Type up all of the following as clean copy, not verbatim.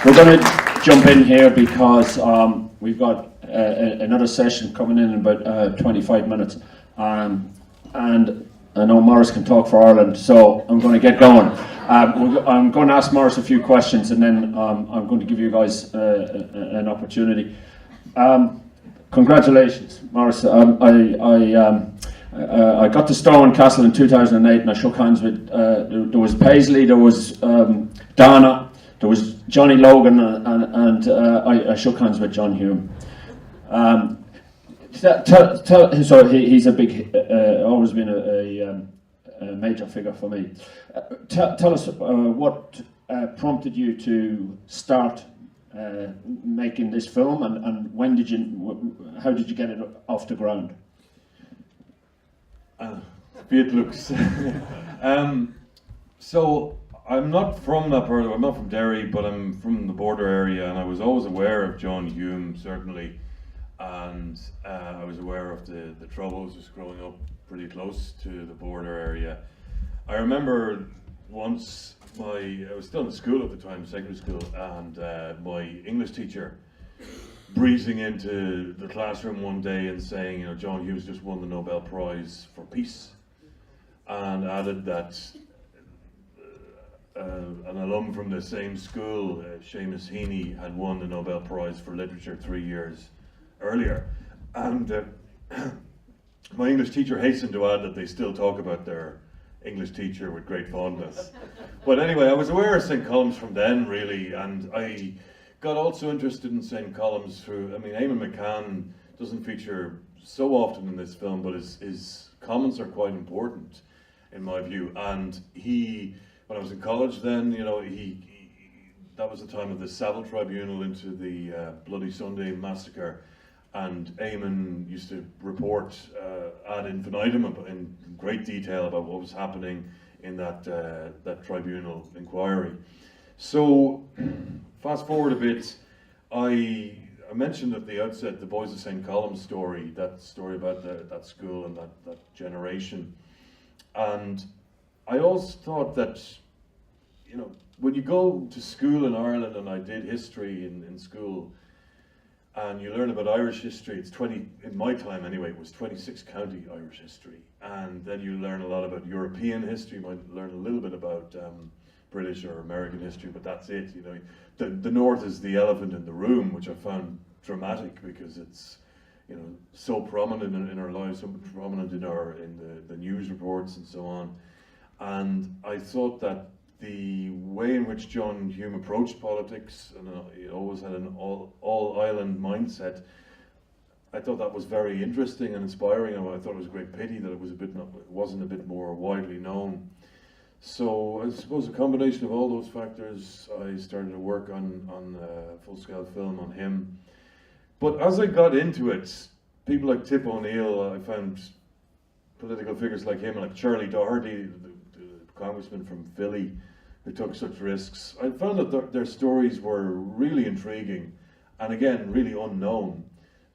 We're going to jump in here because we've got another session coming in about 25 minutes. And I know Maurice can talk for Ireland, so I'm going to get going. I'm going to ask Maurice a few questions, and then I'm going to give you guys an opportunity. Congratulations, Maurice. I got to Stirling Castle in 2008, and I shook hands with, there was Paisley, there was Dana, there was Johnny Logan, and I shook hands with John Hume. So he's a big, always been a major figure for me. Tell us what prompted you to start making this film, and how did you get it off the ground? Looks. So I'm not from that part. I'm not from Derry, but I'm from the border area, and I was always aware of John Hume, certainly, and I was aware of the troubles just growing up pretty close to the border area. I remember once I was still in school at the time, secondary school, and my English teacher breezing into the classroom one day and saying, you know, John Hume's just won the Nobel Prize for Peace, and added that an alum from the same school, Seamus Heaney, had won the Nobel Prize for Literature 3 years earlier. And my English teacher hastened to add that they still talk about their English teacher with great fondness. But anyway, I was aware of St. Colum's from then, really, and I got also interested in St. Colum's through, I mean, Eamon McCann doesn't feature so often in this film, but his comments are quite important, in my view. And when I was in college then, you know, that was the time of the Savile Tribunal into the Bloody Sunday massacre, and Eamon used to report ad infinitum in great detail about what was happening in that tribunal inquiry. So, fast forward a bit, I mentioned at the outset the Boys of St. Colum's story, that story about that school and that generation. And I always thought that, you know, when you go to school in Ireland, and I did history in school, and you learn about Irish history, it's 20, in my time anyway, it was 26 county Irish history. And then you learn a lot about European history, you might learn a little bit about British or American history, but that's it. You know, the North is the elephant in the room, which I found dramatic because it's, you know, so prominent in our lives, so prominent in the news reports and so on. And I thought that the way in which John Hume approached politics, and he always had an all-island mindset, I thought that was very interesting and inspiring, and I thought it was a great pity that it wasn't a bit more widely known. So I suppose a combination of all those factors, I started to work on a full-scale film on him. But as I got into it, people like Tip O'Neill, I found political figures like him, like Charlie Doherty, the congressman from Philly, who took such risks. I found that their stories were really intriguing, and again, really unknown.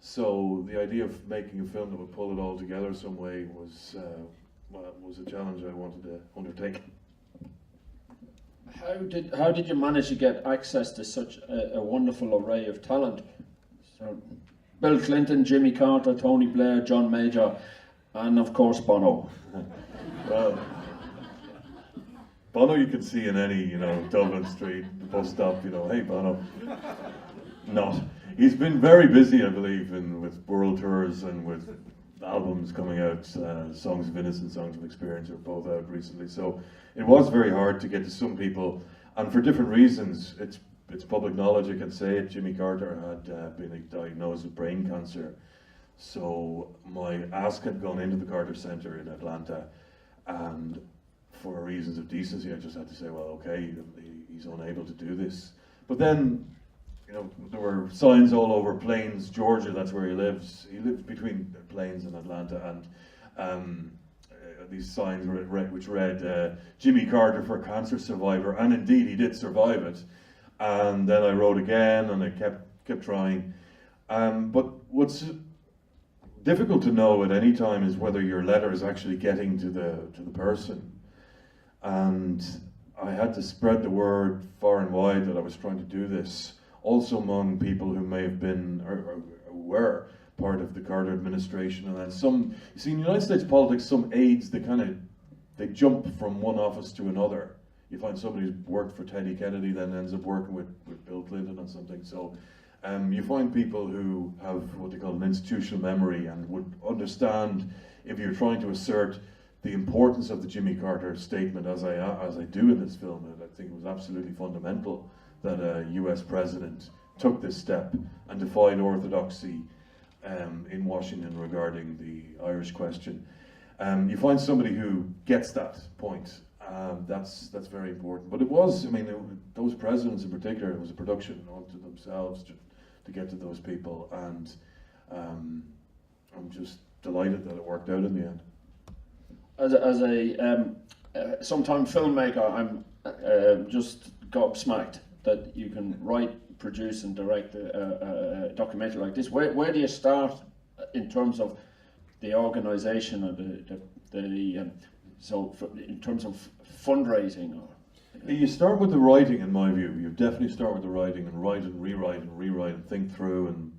So the idea of making a film that would pull it all together some way was a challenge I wanted to undertake. How did you manage to get access to such a wonderful array of talent? So, Bill Clinton, Jimmy Carter, Tony Blair, John Major, and of course Bono. Well, Bono you could see in any, you know, Dublin Street, bus stop, you know, hey Bono. Not. He's been very busy, I believe, with world tours and with albums coming out. Songs of Innocence, Songs of Experience are both out recently. So it was very hard to get to some people, and for different reasons. It's public knowledge, I can say it. Jimmy Carter had been diagnosed with brain cancer. So my ask had gone into the Carter Center in Atlanta, and for reasons of decency, I just had to say, well, okay, he's unable to do this. But then, you know, there were signs all over Plains, Georgia, that's where he lives. He lives between Plains and Atlanta, and these signs which read, Jimmy Carter for cancer survivor, and indeed he did survive it. And then I wrote again, and I kept trying. But what's difficult to know at any time is whether your letter is actually getting to the person. And I had to spread the word far and wide that I was trying to do this, also among people who may have been or were part of the Carter administration. And then some, you see, in United States politics, some aides, they jump from one office to another. You find somebody who's worked for Teddy Kennedy then ends up working with Bill Clinton on something. So you find people who have what they call an institutional memory and would understand if you're trying to assert the importance of the Jimmy Carter statement, as I do in this film. And I think it was absolutely fundamental that a US president took this step and defied orthodoxy in Washington regarding the Irish question. You find somebody who gets that point. That's very important. But it was, I mean, those presidents in particular, it was a production unto themselves to get to those people, and I'm just delighted that it worked out in the end. As a sometime filmmaker, I'm just gobsmacked that you can write, produce, and direct a documentary like this. Where do you start in terms of the organisation and in terms of fundraising? You start with the writing, in my view. You definitely start with the writing, and write and rewrite and think through. And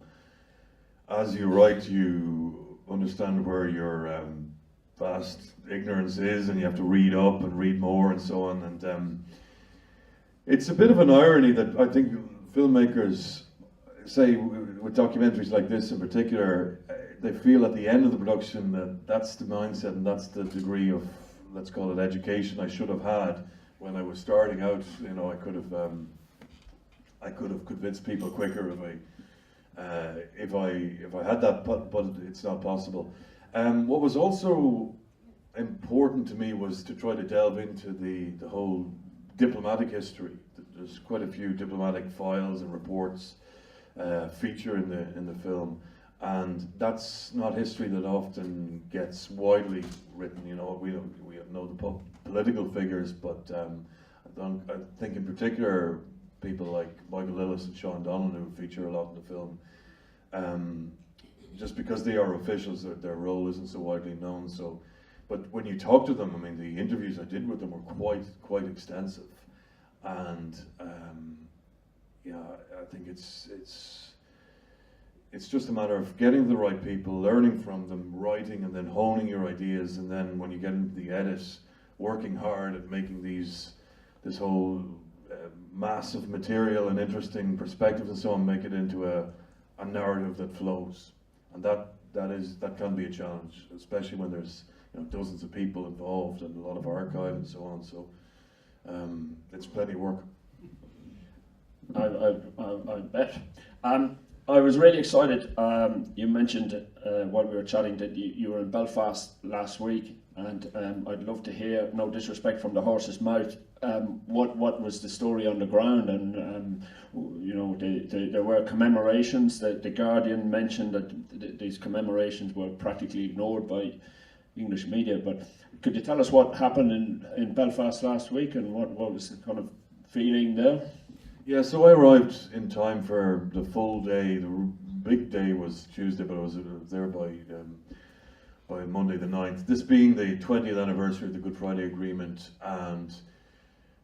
as you write, you understand where your vast ignorance is, and you have to read up and read more and so on. And it's a bit of an irony that I think filmmakers say with documentaries like this in particular, they feel at the end of the production that that's the mindset and that's the degree of, let's call it, education I should have had when I was starting out. You know, I could have convinced people quicker if I had that, but it's not possible. What was also important to me was to try to delve into the whole diplomatic history. There's quite a few diplomatic files and reports feature in the film, and that's not history that often gets widely written. You know, we know the political figures, but I think in particular people like Michael Lillis and Sean Donlan, who feature a lot in the film, just because they are officials, their role isn't so widely known. So, but when you talk to them, I mean, the interviews I did with them were quite extensive, and yeah, I think it's just a matter of getting the right people, learning from them, writing, and then honing your ideas, and then when you get into the edit, working hard at making this whole mass of material and interesting perspectives and so on, make it into a narrative that flows, and that can be a challenge, especially when there's dozens of people involved and a lot of archive and so on. So it's plenty of work. I bet. I was really excited. You mentioned while we were chatting that you were in Belfast last week, and I'd love to hear, no disrespect from the horse's mouth, what was the story on the ground. And there were commemorations. That the Guardian mentioned that these commemorations were practically ignored by English media. But could you tell us what happened in Belfast last week, and what was the kind of feeling there? Yeah, so I arrived in time for the full day. The big day was Tuesday, but I was there by Monday the 9th. This being the 20th anniversary of the Good Friday Agreement, and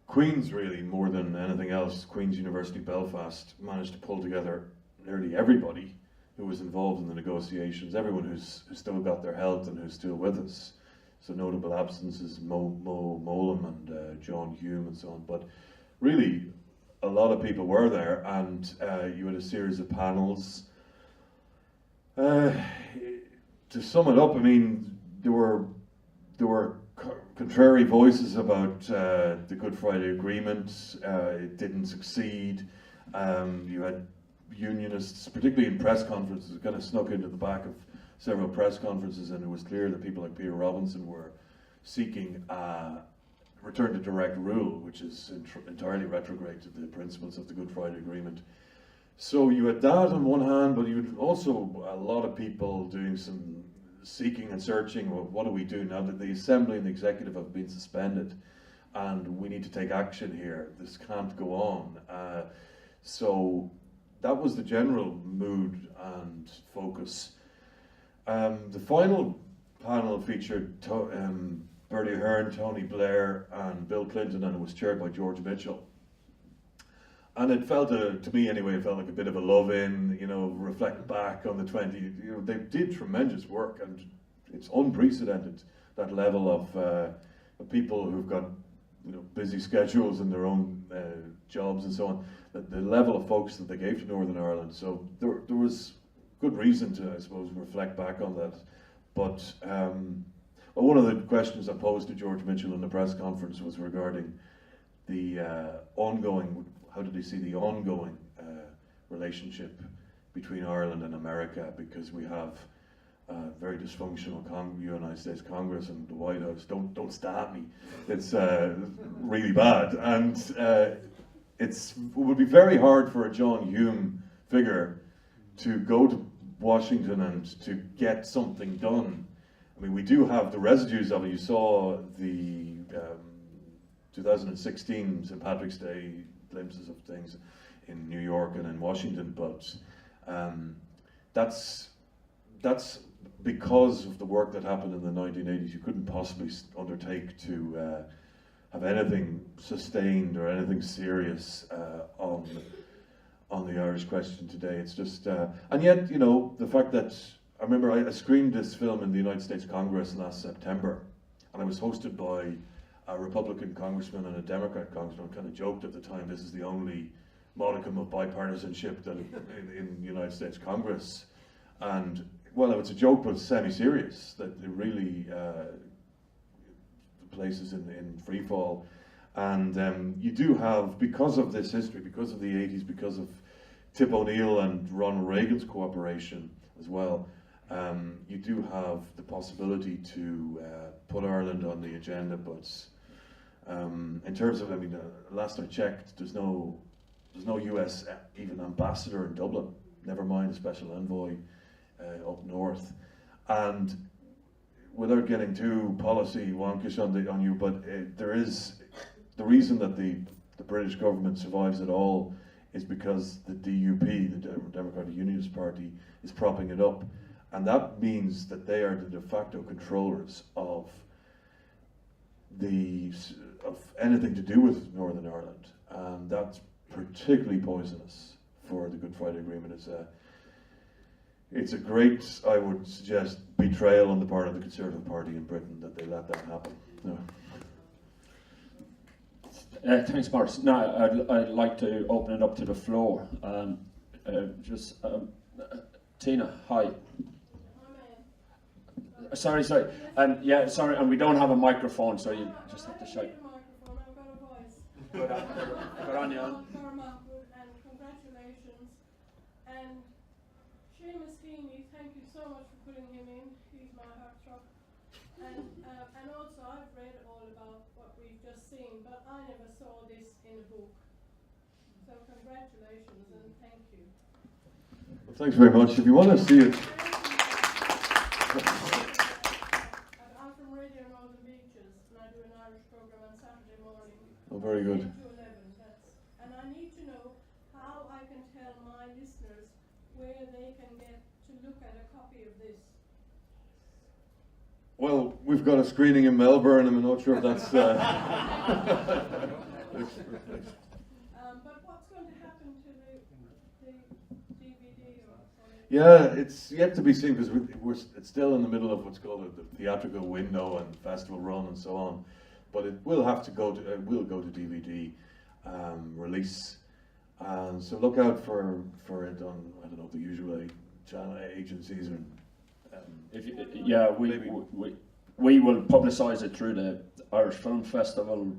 Queen's, really, more than anything else, Queen's University Belfast managed to pull together nearly everybody who was involved in the negotiations, everyone who's still got their health and who's still with us. So notable absences, Mo Molam and John Hume and so on. But really, a lot of people were there, and you had a series of panels. To sum it up, I mean, there were contrary voices about the Good Friday Agreement. It didn't succeed. You had unionists, particularly in press conferences, kind of snuck into the back of several press conferences, and it was clear that people like Peter Robinson were seeking return to direct rule, which is entirely retrograde to the principles of the Good Friday Agreement. So you had that on one hand, but you had also a lot of people doing some seeking and searching. Well, what do we do now that the Assembly and the Executive have been suspended, and we need to take action here? This can't go on. So that was the general mood and focus. The final panel featured Bertie Ahern, Tony Blair, and Bill Clinton, and it was chaired by George Mitchell. And it felt, to me anyway, it felt like a bit of a love-in, you know, reflect back on the 20, you know, they did tremendous work, and it's unprecedented, that level of people who've got, you know, busy schedules and their own jobs and so on, the level of focus that they gave to Northern Ireland. So there was good reason to, I suppose, reflect back on that. But well, one of the questions I posed to George Mitchell in the press conference was regarding the ongoing, how did he see the ongoing relationship between Ireland and America, because we have very dysfunctional United States Congress and the White House. Don't stab me. It's really bad, and it would be very hard for a John Hume figure to go to Washington and to get something done. I mean, we do have the residues of it. You saw the 2016 St. Patrick's Day glimpses of things in New York and in Washington, but that's because of the work that happened in the 1980s. You couldn't possibly undertake to have anything sustained or anything serious on the Irish question today. It's just, and yet, you know, the fact that, I remember I screened this film in the United States Congress last September, and I was hosted by a Republican congressman and a Democrat congressman. I kind of joked at the time, this is the only modicum of bipartisanship that in the United States Congress. And, well, it's a joke, but it's semi-serious, that it really, the place is in free fall. And you do have, because of this history, because of the 80s, because of Tip O'Neill and Ronald Reagan's cooperation as well, you do have the possibility to put Ireland on the agenda. But in terms of, I mean, last I checked, there's no US even ambassador in Dublin, never mind a special envoy up north. And without getting too policy wonkish on you, but there is, the reason that the British government survives at all is because the DUP, the Democratic Unionist Party, is propping it up. And that means that they are the de facto controllers of anything to do with Northern Ireland. And that's particularly poisonous for the Good Friday Agreement. It's a great, I would suggest, betrayal on the part of the Conservative Party in Britain that they let that happen. No. Thanks, Maurice. Now, I'd like to open it up to the floor. Tina, hi. Sorry. Yeah, sorry, and we don't have a microphone, so you just have to shout. Good on you. And congratulations. And Seamus Heaney, thank you so much for putting him in. He's my heartthrob. And also I've read all about what we've just seen, but I never saw this in a book. So congratulations and thank you. Well, thanks very much. If you want to see it. I'm from Radio Northern Beaches, and I do an Irish program on Saturday morning. Oh, very good. 10 to 11, and I need to know how I can tell my listeners where they can get to look at a copy of this. Well, we've got a screening in Melbourne, and I'm not sure if that's... But what's going to happen to the DVD or something? Yeah, it's yet to be seen, because it's still in the middle of what's called the theatrical window and festival run and so on. But it will have to go to DVD release, and so look out for it on, I don't know, the usual channel agencies or. We will publicise it through the Irish Film Festival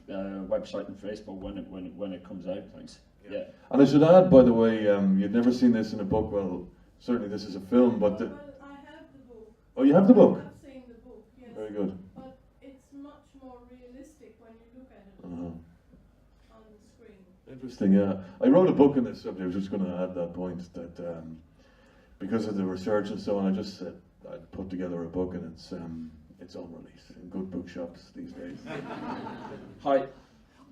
website and Facebook when it comes out. Thanks. Yeah. And I should add, by the way, you'd never seen this in a book. Well, certainly this is a film, but Well, I have the book. Oh, you have the book? I've seen the book, yes. Very good. But it's much more realistic when you look at it Uh-huh. on the screen. Interesting, yeah. I wrote a book on this subject. I was just going to add that point, that because of the research and so on, I just said I'd put together a book, and it's on release in good bookshops these days. Hi.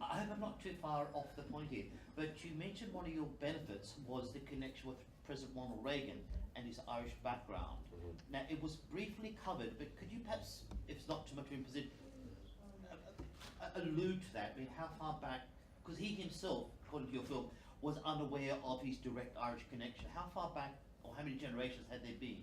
I'm not too far off the point here, but you mentioned one of your benefits was the connection with President Ronald Reagan and his Irish background. Now, it was briefly covered, but could you perhaps, if it's not too much of a position, allude to that? I mean, how far back, because he himself, according to your film, was unaware of his direct Irish connection. How far back, or how many generations had there been?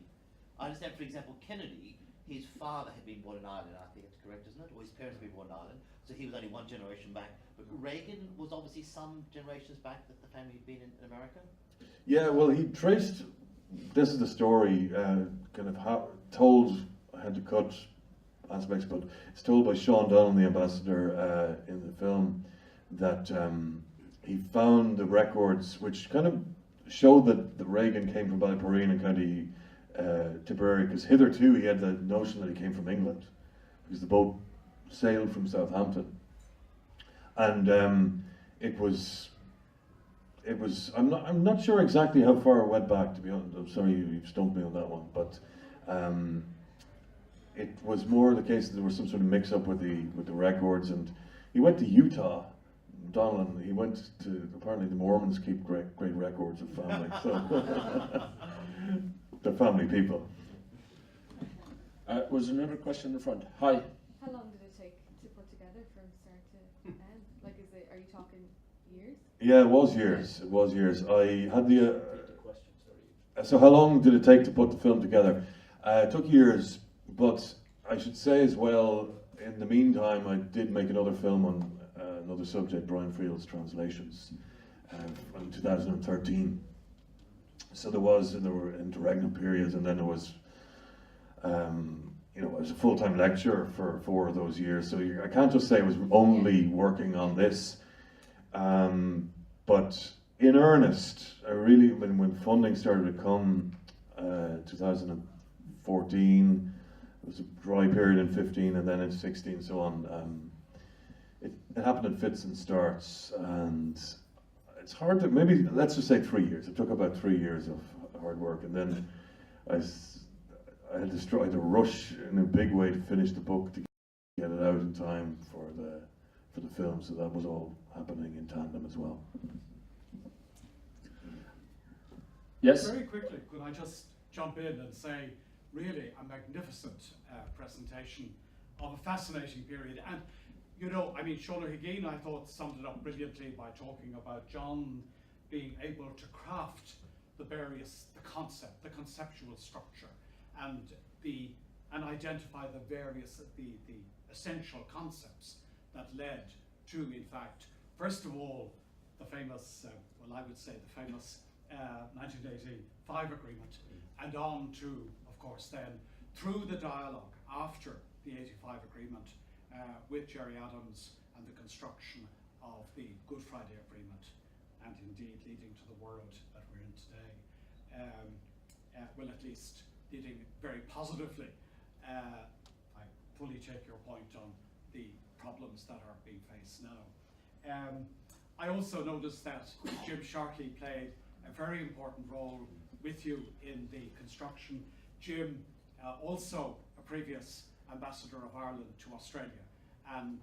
I understand, for example, Kennedy, his father had been born in Ireland, I think it's correct, isn't it? Or his parents had been born in Ireland, so he was only one generation back. But Reagan was obviously some generations back that the family had been in America? Yeah, well, he traced, this is the story, kind of told, I had to cut aspects, but it's told by Sean Donnan, the ambassador in the film, that he found the records which kind of showed that the Reagan came from Ballyporeen and County Tipperary, because hitherto he had the notion that he came from England, because the boat sailed from Southampton. And it was, I'm not sure exactly how far it went back, to be honest. I'm sorry you've stumped me on that one, but it was more the case that there was some sort of mix-up with the records, and he went to Utah. Donlan, he went to, apparently the Mormons keep great records of family, so they're family people. Was there another question in the front? Hi. How long did it take to put together from start to end? Like, are you talking years? Yeah, it was years. It was years. I had the. So how long did it take to put the film together? It took years, but I should say as well, in the meantime, I did make another film on another subject, Brian Friel's Translations, in 2013. So there were interregnum periods, and then there was, I was a full-time lecturer for 4 of those years. So I can't just say I was only working on this. But in earnest, I really, when funding started to come, 2014, it was a dry period in 15, and then in 16, so on. It happened in fits and starts, and it's hard to, maybe, let's just say 3 years. It took about 3 years of hard work, and then I had to rush in a big way to finish the book to get it out in time for the film, so that was all happening in tandem as well. Yes? Very quickly, could I just jump in and say, really a magnificent presentation of a fascinating period. And Sean O'Higgin, I thought, summed it up brilliantly by talking about John being able to craft the concept, the conceptual structure, and identify the essential concepts that led to, in fact, first of all, the famous, I would say the famous 1985 agreement, and on to, of course, then through the dialogue after the 85 agreement with Gerry Adams and the construction of the Good Friday Agreement, and indeed leading to the world that we're in today. Well, at least leading very positively. I fully take your point on the problems that are being faced now. I also noticed that Jim Sharkey played a very important role with you in the construction. Jim, also a previous ambassador of Ireland to Australia, and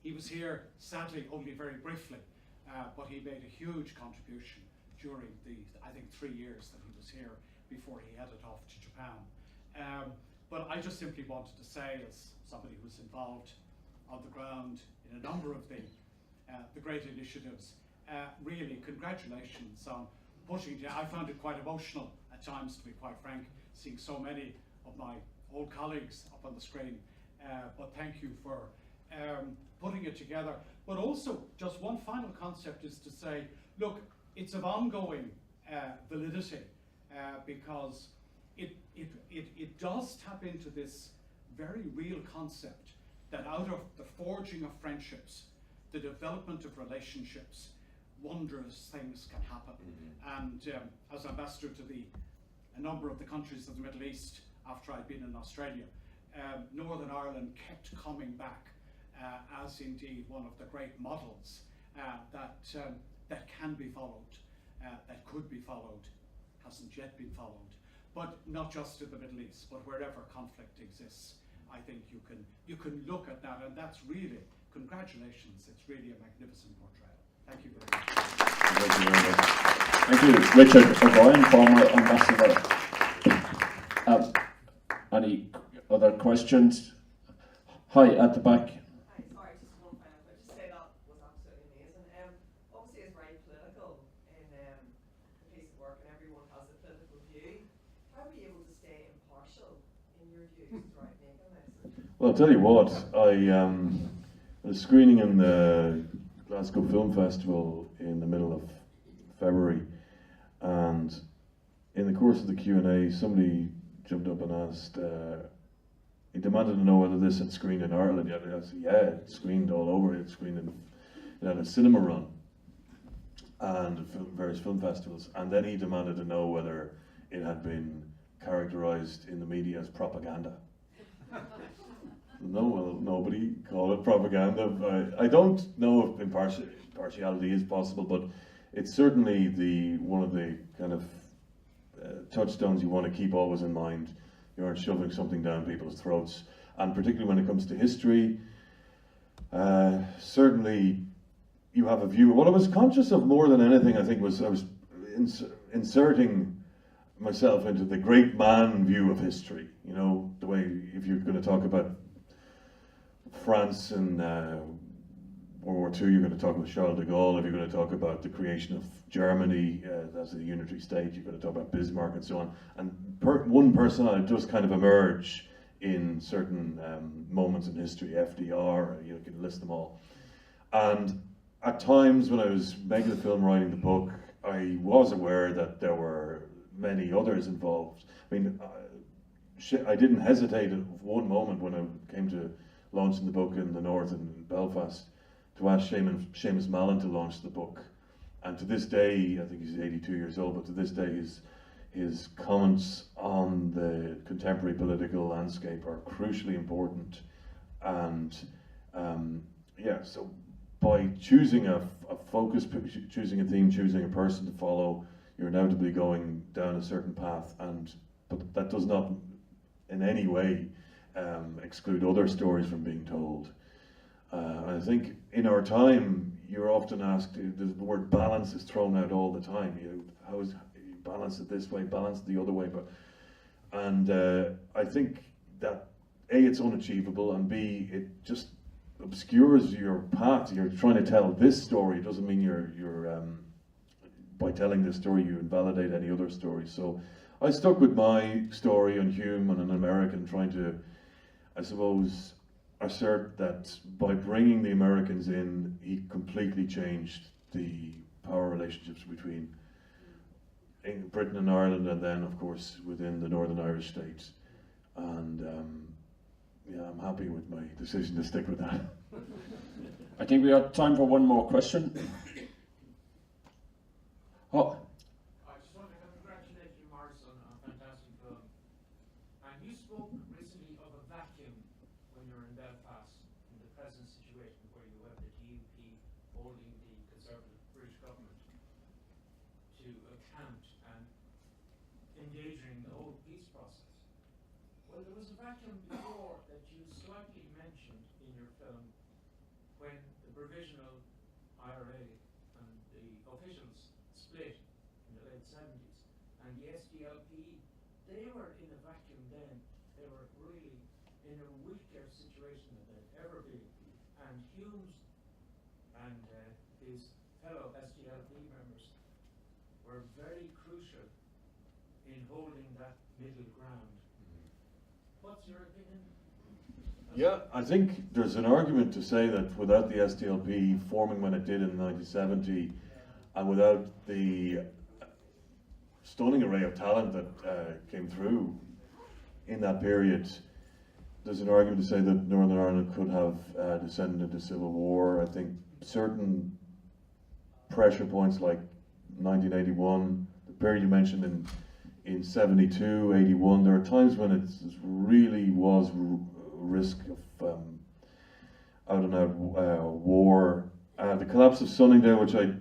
he was here, sadly, only very briefly, but he made a huge contribution during the, I think, 3 years that he was here before he headed off to Japan. But I just simply wanted to say, as somebody who's involved on the ground in a number of the great initiatives, really congratulations on pushing. I found it quite emotional at times, to be quite frank, seeing so many of my old colleagues up on the screen. But thank you for putting it together. But also, just one final concept is to say, look, it's of ongoing validity, because it does tap into this very real concept that out of the forging of friendships, the development of relationships, wondrous things can happen. And as ambassador to a number of the countries of the Middle East, after I'd been in Australia, Northern Ireland kept coming back as indeed one of the great models that can be followed, that could be followed, hasn't yet been followed, but not just in the Middle East, but wherever conflict exists. I think you can look at that, and that's really, congratulations, it's really a magnificent portrayal. Thank you very much. Thank you very much. Thank you, Richard O'Brien, former ambassador. Any other questions? Hi, at the back. Hi, sorry, just one final question. Just say that was absolutely amazing. Obviously, it's very political in the piece of work, and everyone has a political view. How are you able to stay impartial in your views throughout making this? Well, I'll tell you what, I was screening in the Glasgow Film Festival in the middle of February, and in the course of the Q&A, somebody jumped up and asked, he demanded to know whether this had screened in Ireland. I said, yeah, it screened all over. It screened in, it had a cinema run and various film festivals. And then he demanded to know whether it had been characterized in the media as propaganda. No, well, nobody called it propaganda. I don't know if impartiality is possible, but it's certainly one of the kind of touchstones you want to keep always in mind. You aren't shoving something down people's throats, and particularly when it comes to history, certainly you have a view. What I was conscious of more than anything, I think, was I was inserting myself into the great man view of history. You know, the way, if you're going to talk about France in World War II, you're going to talk about Charles de Gaulle. If you're going to talk about the creation of Germany as a unitary state, you're going to talk about Bismarck and so on. And one personality does kind of emerge in certain moments in history, FDR, you can list them all. And at times when I was making the film, writing the book, I was aware that there were many others involved. I mean, I didn't hesitate at one moment when I came to launching the book in the north in Belfast to ask Seamus Mallon to launch the book. And to this day, I think he's 82 years old, but to this day his comments on the contemporary political landscape are crucially important. And yeah, so by choosing a focus, choosing a theme, choosing a person to follow, you're inevitably going down a certain path, but that does not in any way exclude other stories from being told. I think in our time, you're often asked, the word balance is thrown out all the time. How is you balance it this way, balance it the other way? I think that A, it's unachievable, and B, it just obscures your path. You're trying to tell this story. It doesn't mean you're by telling this story you invalidate any other story. So I stuck with my story on Hume and an American, trying to, I suppose, assert that by bringing the Americans in, he completely changed the power relationships between Britain and Ireland, and then of course within the Northern Irish states. And yeah, I'm happy with my decision to stick with that. I think we have time for one more question. Oh, I just want to congratulate you, Maurice, on a fantastic film. And you spoke recently of a vacuum when you were in Belfast, in the present situation where you have the DUP holding the Conservative British government to account and engaging the whole peace process. Well, there was a vacuum before that you slightly mentioned in your film when the provisional IRA and the officials split in the late 70s, and the SDLP, they were in a vacuum then. They were really in a weaker situation than they'd ever been. And Hume's and his fellow SDLP members were very crucial in holding that middle ground. What's your opinion? Yeah, I think there's an argument to say that without the SDLP forming when it did in 1970, and without the stunning array of talent that came through in that period, there's an argument to say that Northern Ireland could have descended into civil war. I think certain pressure points like 1981, the period you mentioned in 72, 81, there are times when it really was risk of out-and-out war. The collapse of Sunningdale, which I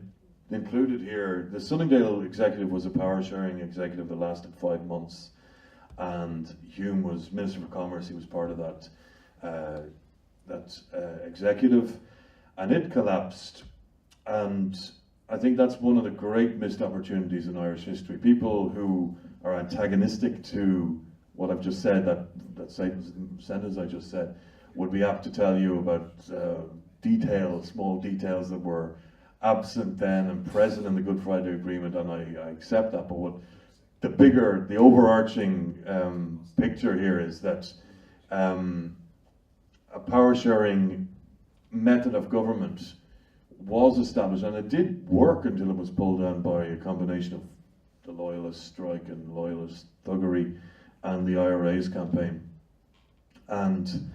included here, the Sunningdale executive was a power-sharing executive that lasted 5 months, and Hume was Minister for Commerce. He was part of that executive, and it collapsed. And I think that's one of the great missed opportunities in Irish history. People who are antagonistic to what I've just said, that sentence I just said, would be apt to tell you about small details that were absent then and present in the Good Friday Agreement, and I accept that. But what the overarching picture here is that a power sharing method of government was established, and it did work until it was pulled down by a combination of the Loyalist strike and Loyalist thuggery and the IRA's campaign. And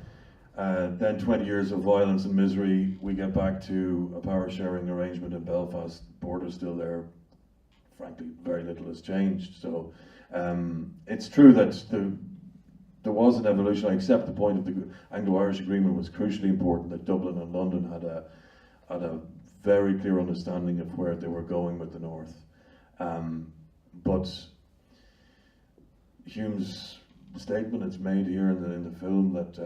then 20 years of violence and misery, we get back to a power sharing arrangement in Belfast. Border's still there. Frankly, very little has changed. So it's true that there was an evolution. I accept the point of the Anglo-Irish Agreement was crucially important, that Dublin and London had a very clear understanding of where they were going with the North. But Hume's statement, it's made here in the film, that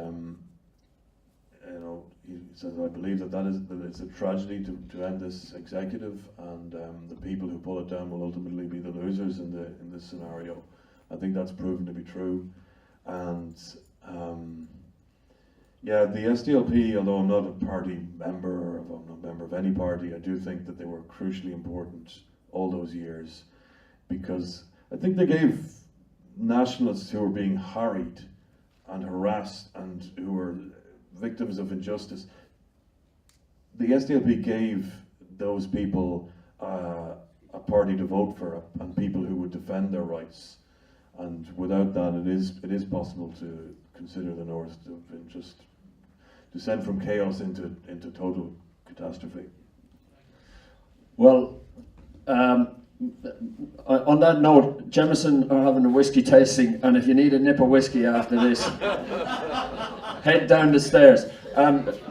he says, I believe that it's a tragedy to end this executive, and the people who pull it down will ultimately be the losers in this scenario. I think that's proven to be true. And yeah, the SDLP, although I'm not a party member, or I'm not a member of any party, I do think that they were crucially important all those years, because I think they gave nationalists who were being harried and harassed and who were victims of injustice, the SDLP gave those people a party to vote for, and people who would defend their rights. And without that, it is possible to consider the North to have been just descend from chaos into total catastrophe. Well, on that note, Jameson are having a whiskey tasting, and if you need a nip of whiskey after this, head down the stairs.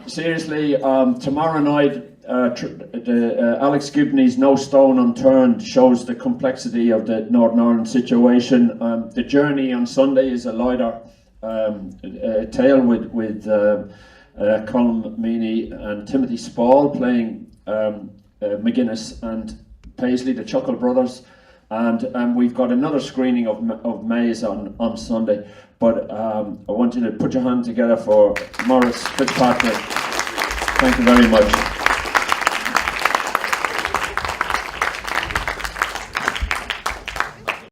Seriously, tomorrow night, Alex Gibney's No Stone Unturned shows the complexity of the Northern Ireland situation. The Journey on Sunday is a lighter tale with Colm Meaney and Timothy Spall playing McGuinness and Paisley, the Chuckle Brothers, and we've got another screening of Maze on Sunday. But I want you to put your hand together for Maurice Fitzpatrick. Thank you very much.